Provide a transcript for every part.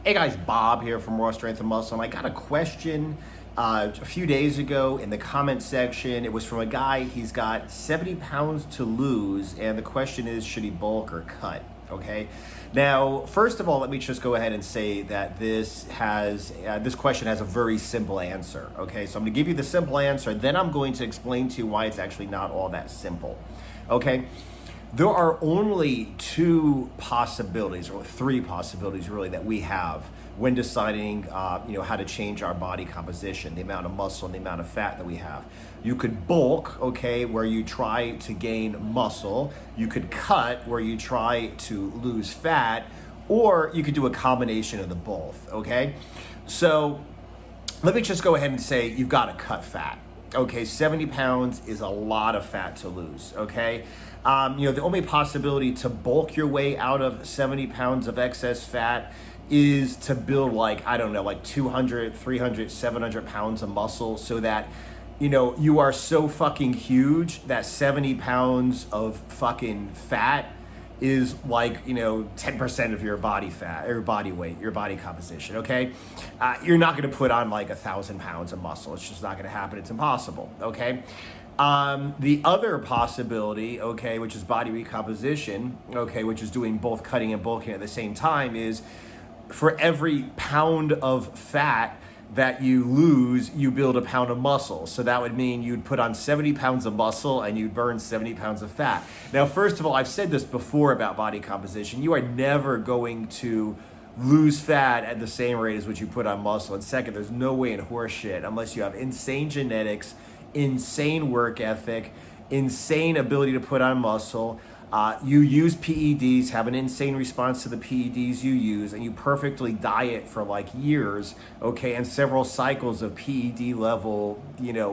Hey guys, Bob here from Raw Strength and Muscle, and I got a question a few days ago in the comment section. It was from a guy. He's got 70 pounds to lose, and the question is, should he bulk or cut? Okay. Now, first of all, let me just go ahead and say that this question has a very simple answer. Okay, so I'm going to give you the simple answer, then I'm going to explain to you why it's actually not all that simple. Okay. There are only two possibilities, or three possibilities really, that we have when deciding how to change our body composition, the amount of muscle and the amount of fat that we have. You could bulk, okay, where you try to gain muscle. You could cut, where you try to lose fat, or you could do a combination of the both, okay? So let me just go ahead and say you've got to cut fat. Okay, 70 pounds is a lot of fat to lose, okay? The only possibility to bulk your way out of 70 pounds of excess fat is to build like 200, 300, 700 pounds of muscle so that, you are so fucking huge that 70 pounds of fucking fat is like, 10% of your body fat, or body weight, your body composition, okay? You're not gonna put on like 1,000 pounds of muscle. It's just not gonna happen. It's impossible, okay? The other possibility, okay, which is body recomposition, okay, which is doing both cutting and bulking at the same time, is for every pound of fat that you lose, you build a pound of muscle. So that would mean you'd put on 70 pounds of muscle and you'd burn 70 pounds of fat. Now, first of all, I've said this before about body composition. You are never going to lose fat at the same rate as what you put on muscle. And second, there's no way in horse shit, unless you have insane genetics, insane work ethic, insane ability to put on muscle. You use PEDs, have an insane response to the PEDs you use, and you perfectly diet for like years, okay, and several cycles of PED level,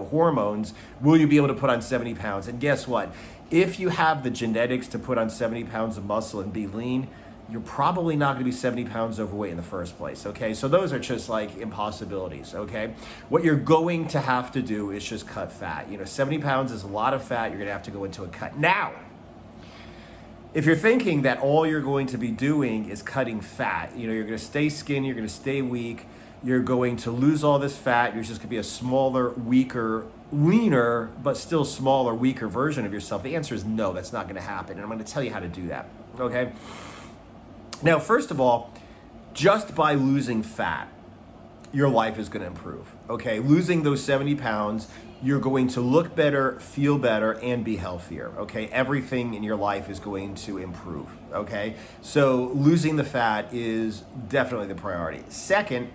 hormones, will you be able to put on 70 pounds? And guess what? If you have the genetics to put on 70 pounds of muscle and be lean, you're probably not going to be 70 pounds overweight in the first place, okay? So those are just like impossibilities, okay? What you're going to have to do is just cut fat. 70 pounds is a lot of fat. You're going to have to go into a cut. Now, if you're thinking that all you're going to be doing is cutting fat, you're going to stay skinny, you're going to stay weak, you're going to lose all this fat, you're just going to be a smaller, weaker, leaner, but still smaller, weaker version of yourself, the answer is no, that's not going to happen. And I'm going to tell you how to do that, okay? Now, first of all, just by losing fat, your life is going to improve, okay? Losing those 70 pounds, you're going to look better, feel better, and be healthier, okay? Everything in your life is going to improve, okay? So losing the fat is definitely the priority. Second,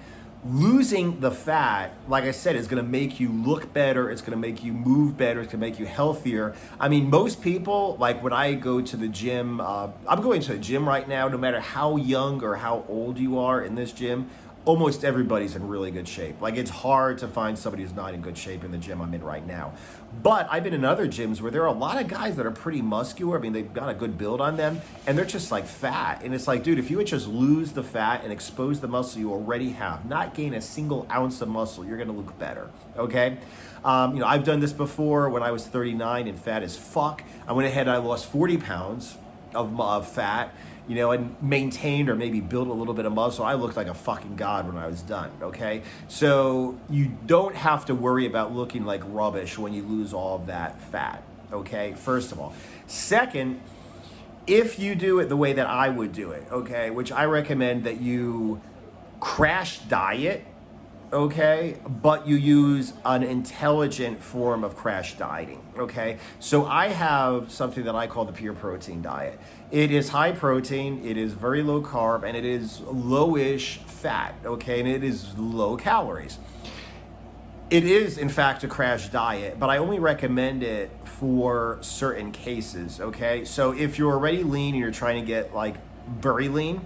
losing the fat, like I said, is going to make you look better. It's going to make you move better. It's going to make you healthier. I mean, most people, like when I go to the gym, I'm going to the gym right now, no matter how young or how old you are in this gym, almost everybody's in really good shape. Like, it's hard to find somebody who's not in good shape in the gym I'm in right now. But I've been in other gyms where there are a lot of guys that are pretty muscular. I mean, they've got a good build on them, and they're just like fat. And it's like, dude, if you would just lose the fat and expose the muscle you already have, not gain a single ounce of muscle, you're gonna look better, okay? I've done this before when I was 39 and fat as fuck. I went ahead and I lost 40 pounds of fat, and maintained or maybe built a little bit of muscle. I looked like a fucking god when I was done, okay? So you don't have to worry about looking like rubbish when you lose all of that fat, okay? First of all. Second, if you do it the way that I would do it, okay, which I recommend that you crash diet, okay, but you use an intelligent form of crash dieting, okay? So I have something that I call the pure protein diet. It is high protein, it is very low carb, and it is lowish fat, okay, and it is low calories. It is, in fact, a crash diet, but I only recommend it for certain cases, okay? So if you're already lean and you're trying to get like very lean,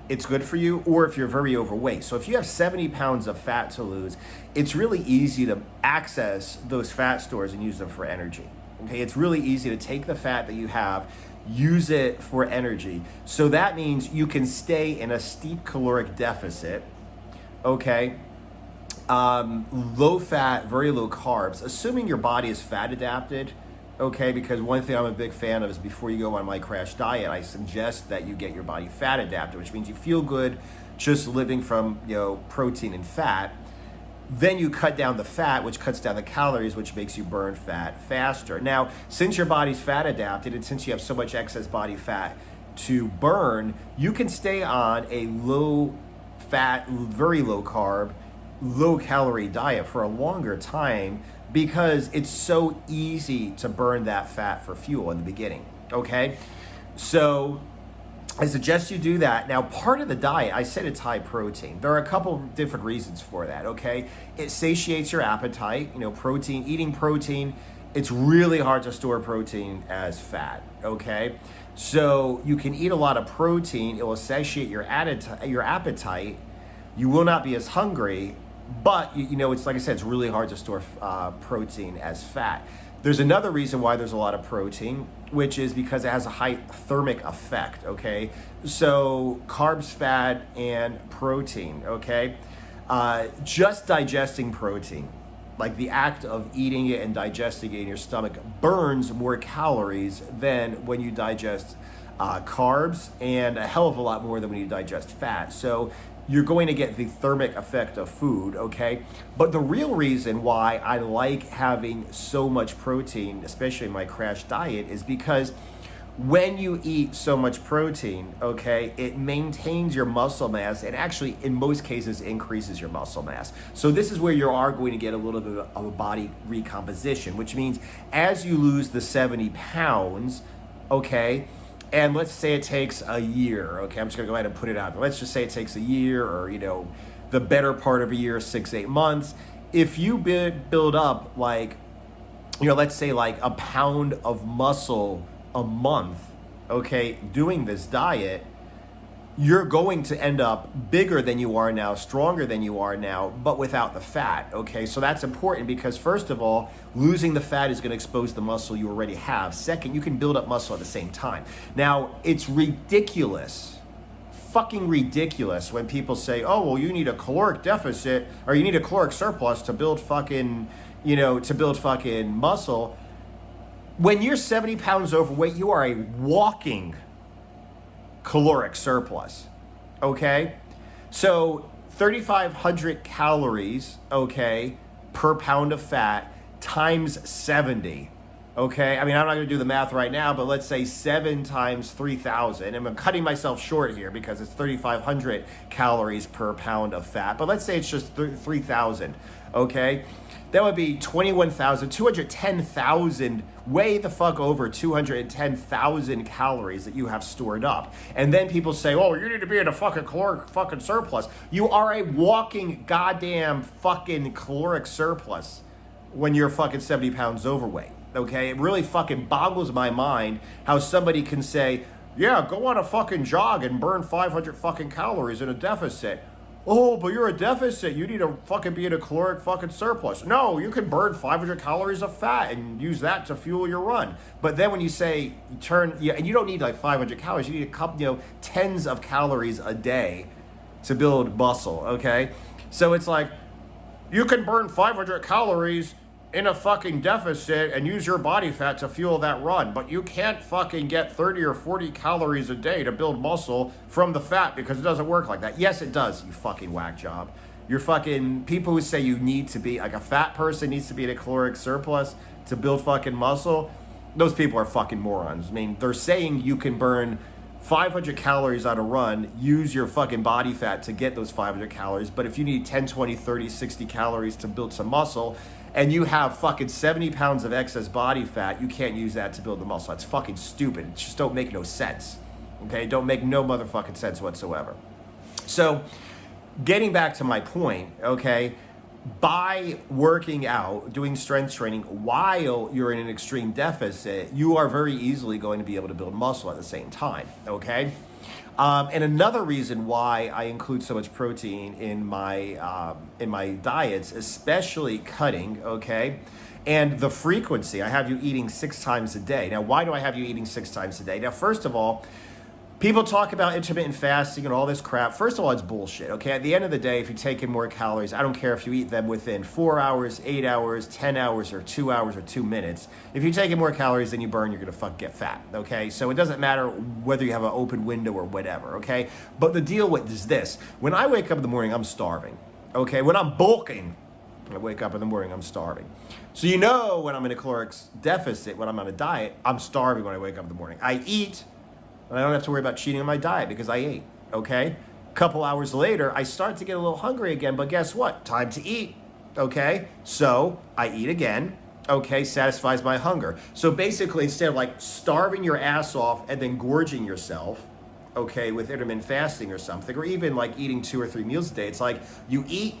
it's good for you, or if you're very overweight. So if you have 70 pounds of fat to lose, it's really easy to access those fat stores and use them for energy. Okay, it's really easy to take the fat that you have, use it for energy. So that means you can stay in a steep caloric deficit, okay? Low fat, very low carbs, assuming your body is fat adapted, okay? Because one thing I'm a big fan of is before you go on my crash diet, I suggest that you get your body fat adapted, which means you feel good, just living from, protein and fat. Then you cut down the fat, which cuts down the calories, which makes you burn fat faster. Now, since your body's fat adapted and since you have so much excess body fat to burn, you can stay on a low fat, very low carb, low calorie diet for a longer time because it's so easy to burn that fat for fuel in the beginning, okay? So I suggest you do that. Now, part of the diet, I said it's high protein. There are a couple different reasons for that, okay? It satiates your appetite, eating protein, it's really hard to store protein as fat, okay? So you can eat a lot of protein, it will satiate your appetite, you will not be as hungry, but it's like I said, it's really hard to store protein as fat. There's another reason why there's a lot of protein, which is because it has a high thermic effect, okay? So carbs, fat, and protein, okay? Just digesting protein, like the act of eating it and digesting it in your stomach, burns more calories than when you digest carbs, and a hell of a lot more than when you digest fat. So you're going to get the thermic effect of food, okay? But the real reason why I like having so much protein, especially in my crash diet, is because when you eat so much protein, okay, it maintains your muscle mass and actually, in most cases, increases your muscle mass. So this is where you are going to get a little bit of a body recomposition, which means as you lose the 70 pounds, okay, and let's say it takes a year, okay, I'm just gonna go ahead and put it out. Let's just say it takes a year or, the better part of a year, 6-8 months. If you build up let's say like a pound of muscle a month, okay, doing this diet, you're going to end up bigger than you are now, stronger than you are now, but without the fat, okay? So that's important because first of all, losing the fat is gonna expose the muscle you already have. Second, you can build up muscle at the same time. Now, it's ridiculous, fucking ridiculous when people say, oh, well, you need a caloric deficit or you need a caloric surplus to build fucking muscle. When you're 70 pounds overweight, you are a walking caloric surplus, okay? So 3,500 calories, okay, per pound of fat times 70, okay? I mean, I'm not gonna do the math right now, but let's say 7 times 3,000. And I'm cutting myself short here because it's 3,500 calories per pound of fat, but let's say it's just 3,000, okay? That would be 210,000, way the fuck over 210,000 calories that you have stored up. And then people say, oh, you need to be in a fucking caloric fucking surplus. You are a walking goddamn fucking caloric surplus when you're fucking 70 pounds overweight, okay? It really fucking boggles my mind how somebody can say, yeah, go on a fucking jog and burn 500 fucking calories in a deficit. Oh, but you're a deficit. You need to fucking be in a caloric fucking surplus. No, you can burn 500 calories of fat and use that to fuel your run. But then when you say and you don't need like 500 calories, you need a couple, tens of calories a day to build muscle, okay? So it's like, you can burn 500 calories in a fucking deficit and use your body fat to fuel that run, but you can't fucking get 30 or 40 calories a day to build muscle from the fat because it doesn't work like that. Yes, it does, you fucking whack job. You're fucking, people who say you need to be, like a fat person needs to be in a caloric surplus to build fucking muscle, those people are fucking morons. I mean, they're saying you can burn 500 calories on a run, use your fucking body fat to get those 500 calories, but if you need 10, 20, 30, 60 calories to build some muscle, and you have fucking 70 pounds of excess body fat, you can't use that to build the muscle. That's fucking stupid. It just don't make no sense, okay? Don't make no motherfucking sense whatsoever. So, getting back to my point, okay, by working out, doing strength training while you're in an extreme deficit, you are very easily going to be able to build muscle at the same time, okay? And another reason why I include so much protein in my diets, especially cutting, okay, and the frequency. I have you eating 6 times a day. Now, why do I have you eating 6 times a day? Now, first of all, People talk about intermittent fasting and all this crap. First of all, it's bullshit, okay? At the end of the day, if you take in more calories, I don't care if you eat them within 4 hours, 8 hours, 10 hours, or 2 hours, or 2 minutes. If you take in more calories than you burn, you're gonna get fat, okay? So it doesn't matter whether you have an open window or whatever, okay? But the deal with is this. When I wake up in the morning, I'm starving, okay? When I'm bulking, when I wake up in the morning, I'm starving. So you know when I'm in a caloric deficit, when I'm on a diet, I'm starving when I wake up in the morning. I eat, and I don't have to worry about cheating on my diet because I ate, okay? A couple hours later, I start to get a little hungry again, but guess what? Time to eat, okay? So I eat again, okay? Satisfies my hunger. So basically, instead of like starving your ass off and then gorging yourself, okay, with intermittent fasting or something, or even like eating 2 or 3 meals a day, it's like you eat,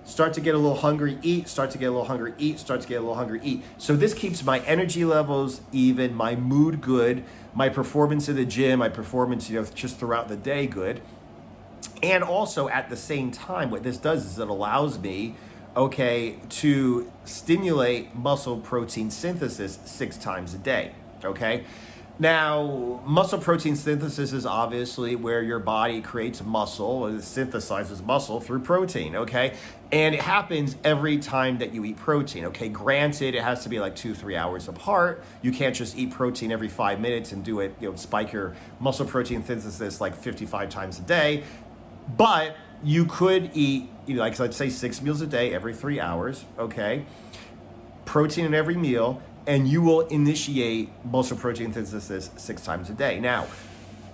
start to get a little hungry, eat, start to get a little hungry, eat, start to get a little hungry, eat. So this keeps my energy levels even, my mood good, my performance in the gym, my performance, just throughout the day good. And also at the same time, what this does is it allows me, okay, to stimulate muscle protein synthesis 6 times a day, okay? Now, muscle protein synthesis is obviously where your body creates muscle, or synthesizes muscle through protein, okay? And it happens every time that you eat protein, okay? Granted, it has to be like 2-3 hours apart. You can't just eat protein every 5 minutes and do it, spike your muscle protein synthesis like 55 times a day. But you could eat, like let's say 6 meals a day every 3 hours, okay? Protein in every meal, and you will initiate muscle protein synthesis 6 times a day. Now,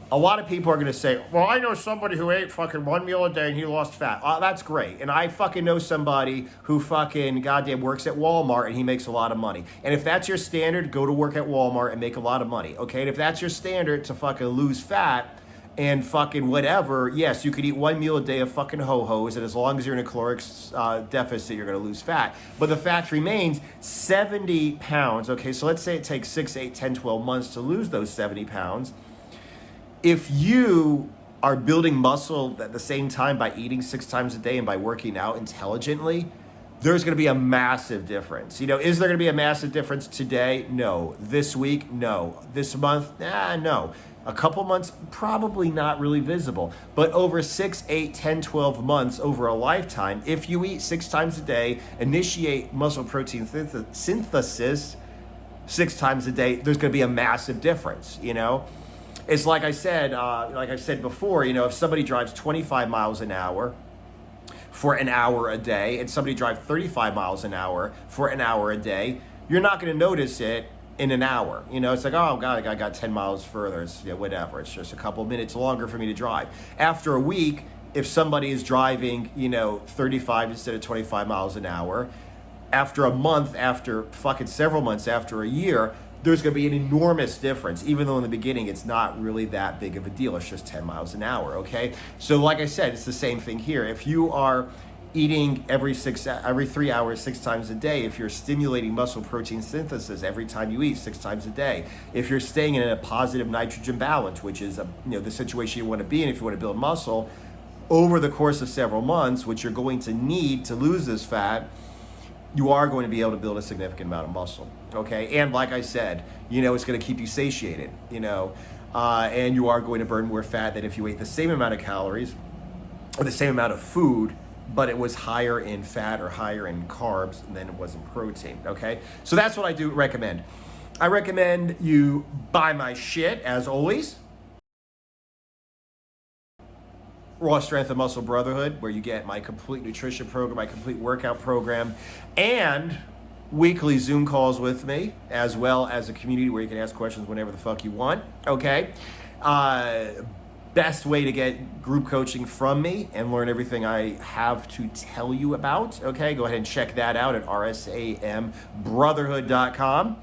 a lot of people are gonna say, well, I know somebody who ate fucking 1 meal a day and he lost fat. That's great. And I fucking know somebody who fucking goddamn works at Walmart and he makes a lot of money. And if that's your standard, go to work at Walmart and make a lot of money, okay? And if that's your standard to fucking lose fat and fucking whatever, yes, you could eat 1 meal a day of fucking ho-hos, and as long as you're in a caloric deficit, you're gonna lose fat. But the fact remains, 70 pounds, okay, so let's say it takes 6, 8, 10, 12 months to lose those 70 pounds. If you are building muscle at the same time by eating 6 times a day and by working out intelligently, there's gonna be a massive difference. Is there gonna be a massive difference today? No. This week? No. This month? No. A couple months, probably not really visible. But over 6, 8, 10, 12 months, over a lifetime, if you eat 6 times a day, initiate muscle protein synthesis 6 times a day, there's gonna be a massive difference, It's like I said before, if somebody drives 25 miles an hour for an hour a day, and somebody drives 35 miles an hour for an hour a day, you're not gonna notice it in an hour. It's like, oh God, I got 10 miles further. It's whatever. It's just a couple minutes longer for me to drive. After a week, if somebody is driving, 35 instead of 25 miles an hour, after a month, after fucking several months, after a year, there's going to be an enormous difference, even though in the beginning it's not really that big of a deal. It's just 10 miles an hour, okay? So like I said, it's the same thing here. If you are eating every 3 hours, 6 times a day, if you're stimulating muscle protein synthesis every time you eat 6 times a day, if you're staying in a positive nitrogen balance, which is the situation you want to be in if you want to build muscle, over the course of several months, which you're going to need to lose this fat, you are going to be able to build a significant amount of muscle, okay? And like I said, it's going to keep you satiated, and you are going to burn more fat than if you ate the same amount of calories or the same amount of food, but it was higher in fat or higher in carbs than it was in protein, okay? So that's what I do recommend. I recommend you buy my shit, as always. Raw Strength and Muscle Brotherhood, where you get my complete nutrition program, my complete workout program, and weekly Zoom calls with me, as well as a community where you can ask questions whenever the fuck you want, okay? Best way to get group coaching from me and learn everything I have to tell you about, okay? Go ahead and check that out at rsambrotherhood.com.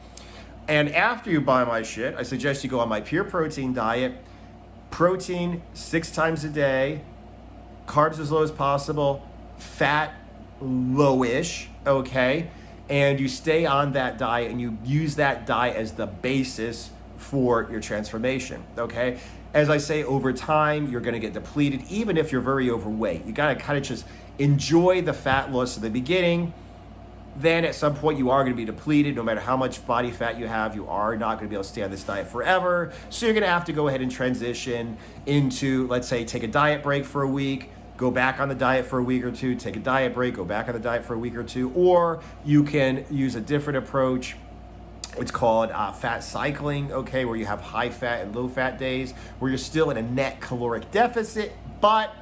And after you buy my shit, I suggest you go on my pure protein diet. Protein 6 times a day, carbs as low as possible, fat lowish, okay? And you stay on that diet and you use that diet as the basis for your transformation, okay? As I say, over time, you're gonna get depleted, even if you're very overweight. You gotta kind of just enjoy the fat loss in the beginning, then at some point you are going to be depleted. No matter how much body fat you have, you are not going to be able to stay on this diet forever. So you're going to have to go ahead and transition into, let's say, take a diet break for a week, go back on the diet for a week or two, take a diet break, go back on the diet for a week or two, or you can use a different approach. It's called fat cycling, okay, where you have high fat and low fat days, where you're still in a net caloric deficit, but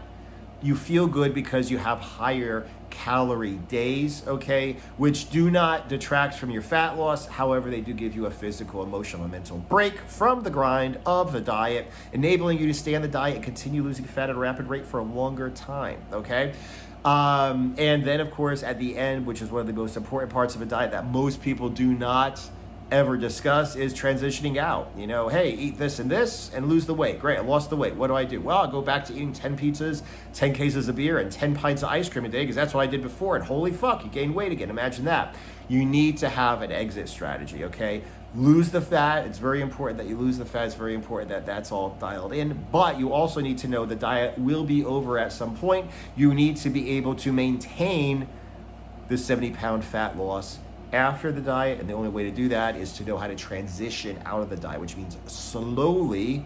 you feel good because you have higher calorie days, okay, which do not detract from your fat loss. However, they do give you a physical, emotional, and mental break from the grind of the diet, enabling you to stay on the diet and continue losing fat at a rapid rate for a longer time, okay? And then, of course, at the end, which is one of the most important parts of a diet that most people do not ever discuss, is transitioning out. You know, hey, eat this and lose the weight. Great, I lost the weight. What do I do? Well, I'll go back to eating 10 pizzas, 10 cases of beer, and 10 pints of ice cream a day, because that's what I did before, and holy fuck, you gained weight again. Imagine that. You need to have an exit strategy, okay? Lose the fat. It's very important that you lose the fat. It's very important that that's all dialed in. But you also need to know the diet will be over at some point. You need to be able to maintain the 70-pound fat loss after the diet, and the only way to do that is to know how to transition out of the diet, which means slowly,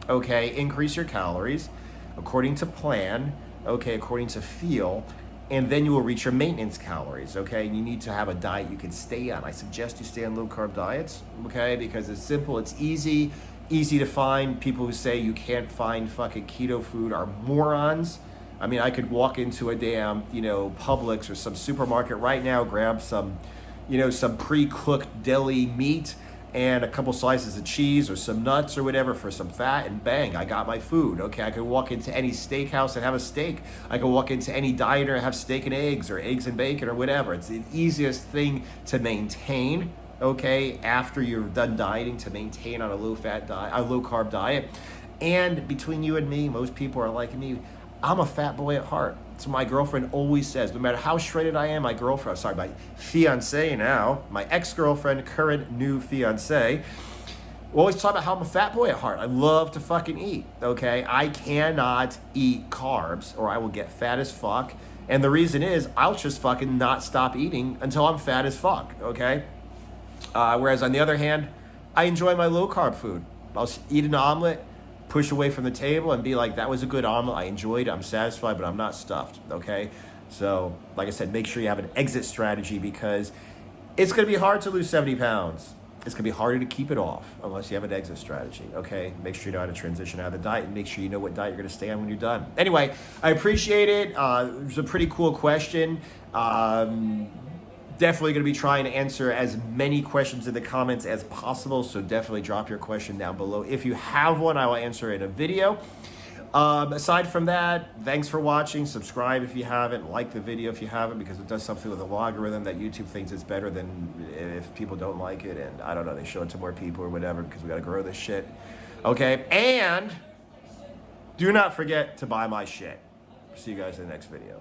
okay, increase your calories according to plan, okay, according to feel, and then you will reach your maintenance calories, okay? And you need to have a diet you can stay on. I suggest you stay on low-carb diets, okay, because it's simple, it's easy to find. People who say you can't find fucking keto food are morons. I mean, I could walk into a damn, Publix or some supermarket right now, grab some pre-cooked deli meat and a couple slices of cheese or some nuts or whatever for some fat, and bang, I got my food, okay? I could walk into any steakhouse and have a steak. I could walk into any diner and have steak and eggs or eggs and bacon or whatever. It's the easiest thing to maintain, okay, after you're done dieting, to maintain on a low-fat diet, a low-carb diet. And between you and me, most people are like me, I'm a fat boy at heart. So my girlfriend always says, no matter how shredded I am, my fiance now, my ex-girlfriend, current new fiance, we always talk about how I'm a fat boy at heart. I love to fucking eat, okay? I cannot eat carbs or I will get fat as fuck. And the reason is I'll just fucking not stop eating until I'm fat as fuck, okay? Whereas on the other hand, I enjoy my low-carb food. I'll eat an omelet, push away from the table and be like, that was a good omelet, I enjoyed it, I'm satisfied, but I'm not stuffed, okay? So, like I said, make sure you have an exit strategy, because it's gonna be hard to lose 70 pounds. It's gonna be harder to keep it off unless you have an exit strategy, okay? Make sure you know how to transition out of the diet, and make sure you know what diet you're gonna stay on when you're done. Anyway, I appreciate it. It was a pretty cool question. Definitely going to be trying to answer as many questions in the comments as possible, so definitely drop your question down below. If you have one, I will answer it in a video. Aside from that, thanks for watching. Subscribe if you haven't. Like the video if you haven't, because it does something with the algorithm that YouTube thinks is better than if people don't like it. And I don't know, they show it to more people or whatever, because we got to grow this shit. Okay, and do not forget to buy my shit. See you guys in the next video.